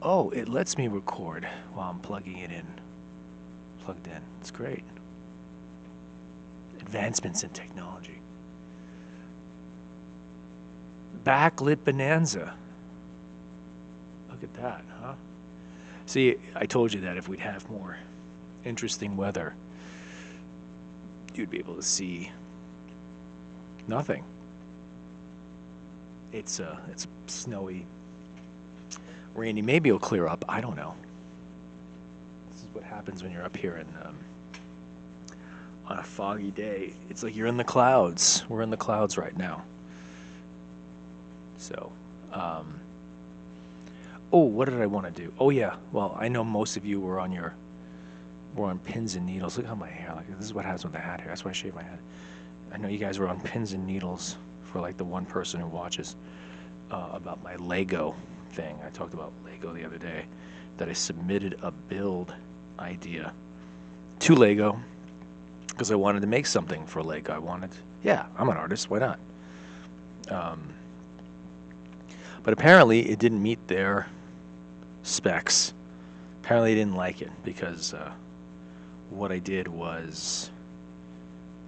Oh, it lets me record while I'm plugging it in. Plugged in. It's great. Advancements in technology. Backlit bonanza. Look at that, huh? See, I told you that if we'd have more interesting weather, you'd be able to see nothing. It's snowy, rainy. Maybe it'll clear up. I don't know. This is what happens when you're up here in on a foggy day. It's like you're in the clouds. We're in the clouds right now. So, um, oh, what did I want to do? Oh yeah. Well, I know most of you were on pins and needles. Look how my hair. Like this is what happens with the hat hair. That's why I shave my head. I know you guys were on pins and needles for like the one person who watches about my Lego thing. I talked about Lego the other day. That I submitted a build idea to Lego because I wanted to make something for Lego. Yeah, I'm an artist. Why not? Um, but apparently, it didn't meet their specs. Apparently, they didn't like it because what I did was,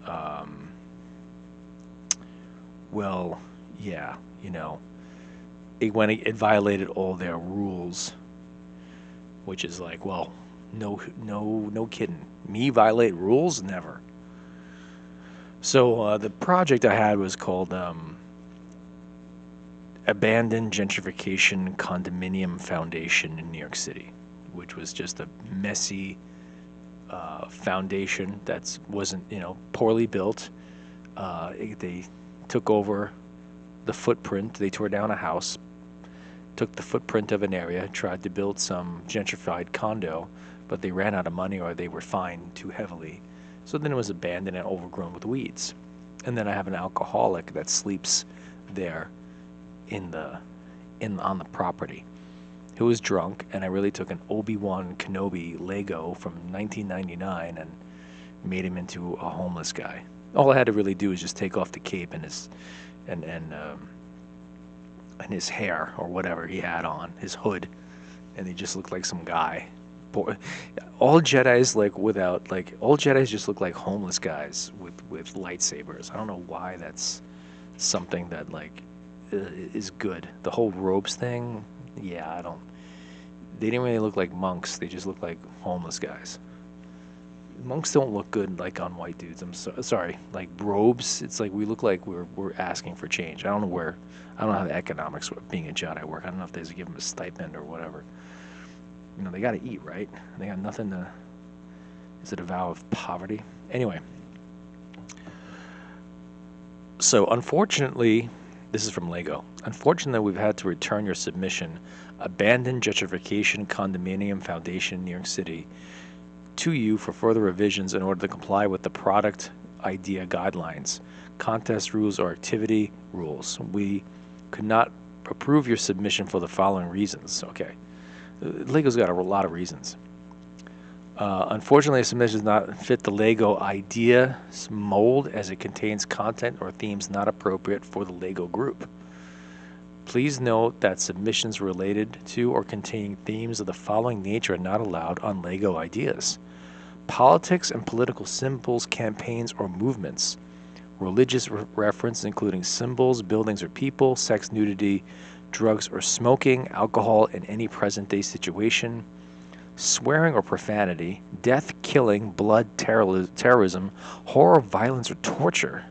um, well, yeah, it violated all their rules, which is like, well, no kidding. Me violate rules? Never. So the project I had was called Abandoned Gentrification Condominium Foundation in New York City, which was just a messy foundation that wasn't, poorly built. They took over the footprint. They tore down a house, took the footprint of an area, tried to build some gentrified condo, but they ran out of money or they were fined too heavily. So then it was abandoned and overgrown with weeds. And then I have an alcoholic that sleeps there in the in on the property who was drunk, and I really took an Obi-Wan Kenobi Lego from 1999 and made him into a homeless guy. All I had to really do is just take off the cape and and and um, his hair or whatever he had on, his hood, and he just looked like some guy. Boy, all Jedi's just look like homeless guys with lightsabers. I don't know why that's something that is good. The whole robes thing, yeah, I don't. They didn't really look like monks. They just look like homeless guys. Monks don't look good like on white dudes. Sorry. Like robes, it's like we look like we're asking for change. I don't know how the economics of being a Jedi work. I don't know if they give them a stipend or whatever. They got to eat, right? They got nothing to. Is it a vow of poverty? Anyway, so unfortunately, this is from Lego. Unfortunately, we've had to return your submission, Abandoned Gentrification Condominium Foundation, New York City, to you for further revisions in order to comply with the product idea guidelines, contest rules, or activity rules. We could not approve your submission for the following reasons. Okay. Lego's got a lot of reasons. Unfortunately, the submission does not fit the Lego idea's mold as it contains content or themes not appropriate for the Lego group. Please note that submissions related to or containing themes of the following nature are not allowed on Lego ideas: politics and political symbols, campaigns, or movements, religious reference, including symbols, buildings, or people, sex, nudity, drugs or smoking, alcohol in any present day situation, swearing or profanity, death, killing, blood, terrorism, horror, violence, or torture,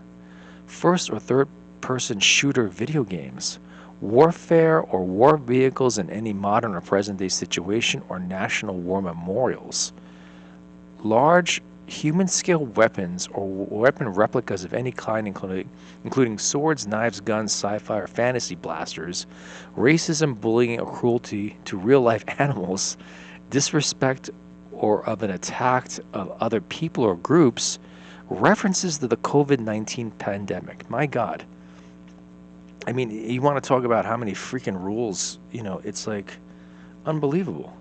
first or third person shooter video games, warfare or war vehicles in any modern or present day situation, or national war memorials, large human scale weapons or weapon replicas of any kind, including swords, knives, guns, sci fi or fantasy blasters, racism, bullying, or cruelty to real life animals, disrespect or of an attack of other people or groups, references to the COVID-19 pandemic. My God. I mean, you want to talk about how many freaking rules, it's like unbelievable.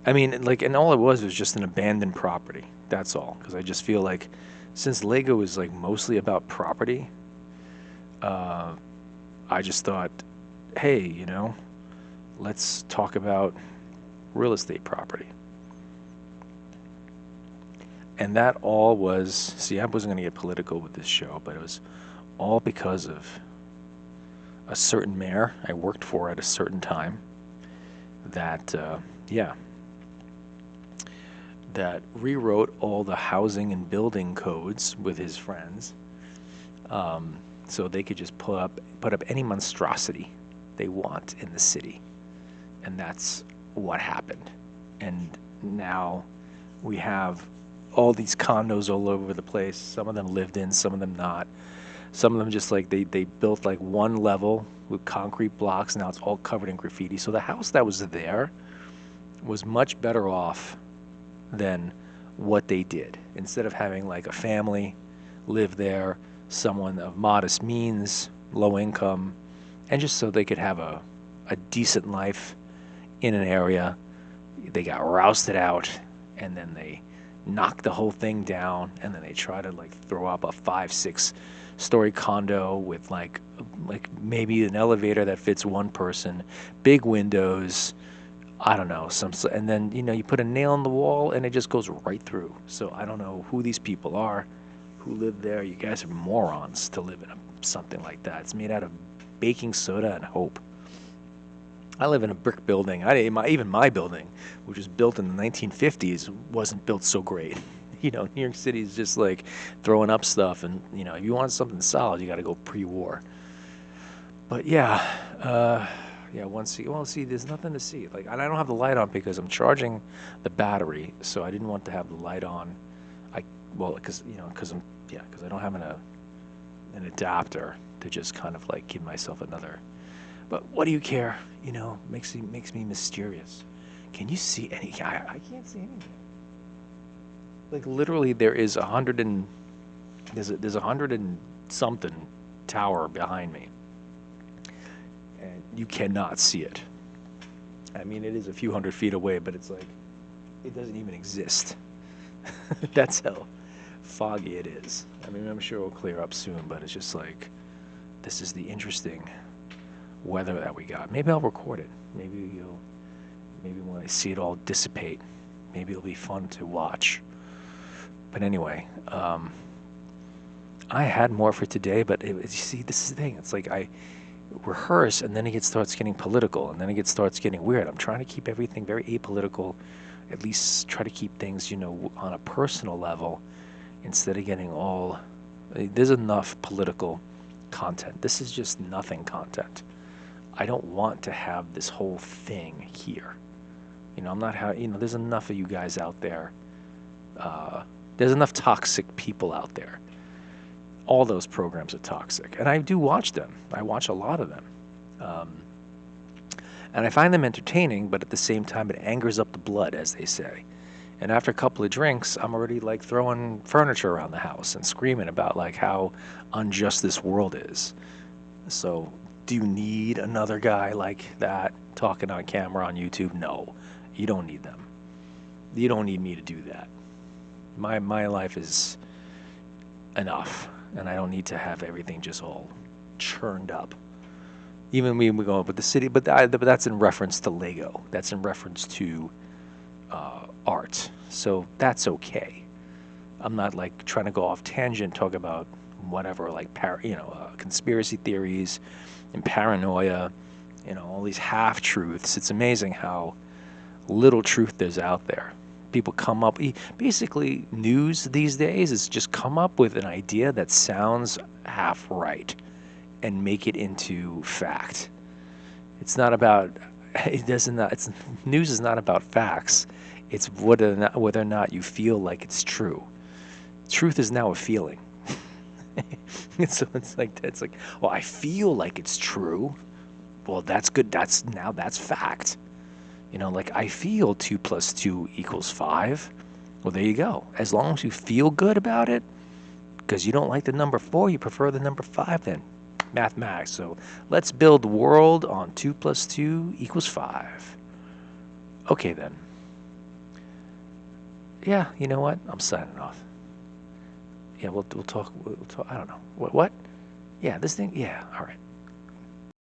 I mean, and all it was just an abandoned property. That's all. Because I just feel like since Lego is like mostly about property, uh, I just thought, hey, let's talk about real estate property. And that all was, see, I wasn't going to get political with this show, but it was all because of a certain mayor I worked for at a certain time that, yeah, that rewrote all the housing and building codes with his friends, so they could just put up any monstrosity they want in the city. And that's what happened. And now we have all these condos all over the place. Some of them lived in, some of them not. Some of them just like they built like one level with concrete blocks. Now it's all covered in graffiti. So the house that was there was much better off than what they did. Instead of having like a family live there, someone of modest means, low income, and just so they could have a decent life in an area, they got rousted out, and then they knocked the whole thing down, and then they try to like throw up a 5-6 story condo with like maybe an elevator that fits one person, big windows, I don't know, and then you put a nail in the wall and it just goes right through. So I don't know who these people are who live there. You guys are morons to live in something like that. It's made out of baking soda and hope. I live in a brick building. Even my building, which was built in the 1950s, wasn't built so great. New York City is just like throwing up stuff, and if you want something solid, you got to go pre-war. But yeah, see, there's nothing to see. Like, and I don't have the light on because I'm charging the battery, so I didn't want to have the light on. Because I don't have an adapter to just kind of like give myself another. But what do you care? Makes me mysterious. Can you see any? I can't see anything. Like literally, there's 100 and there's 100 and something tower behind me, and you cannot see it. I mean, it is a few hundred feet away, but it's like it doesn't even exist. That's how foggy it is. I mean, I'm sure it'll clear up soon, but it's just like this is the interesting weather that we got. Maybe I'll record it. Maybe when I see it all dissipate, maybe it'll be fun to watch. But anyway, I had more for today, but you see, this is the thing. It's like I rehearse, and then it starts getting political, and then it starts getting weird. I'm trying to keep everything very apolitical, at least try to keep things, on a personal level, instead of getting all. There's enough political content. This is just nothing content. I don't want to have this whole thing here. I'm not there's enough of you guys out there. There's enough toxic people out there. All those programs are toxic, and I do watch them. I watch a lot of them, and I find them entertaining. But at the same time, it angers up the blood, as they say. And after a couple of drinks, I'm already like throwing furniture around the house and screaming about like how unjust this world is. So, do you need another guy like that talking on camera on YouTube? No, you don't need them. You don't need me to do that. My life is enough, and I don't need to have everything just all churned up. Even we go up with the city, but that's in reference to Lego. That's in reference to art. So that's okay. I'm not like trying to go off tangent, talk about whatever, like conspiracy theories and paranoia, all these half truths. It's amazing how little truth there's out there. People come up, basically news these days is just come up with an idea that sounds half right and make it into fact. It's not about, news is not about facts. It's whether or not you feel like it's true. Truth is now a feeling. So it's like, well, I feel like it's true. Well, that's good. That's fact. Like I feel 2 + 2 = 5. Well, there you go. As long as you feel good about it, because you don't like the number 4, you prefer the number 5, then mathematics. So let's build the world on 2 + 2 = 5. Okay, then. Yeah, you know what? I'm signing off. Yeah, we'll talk. I don't know. What? Yeah, this thing. Yeah, all right.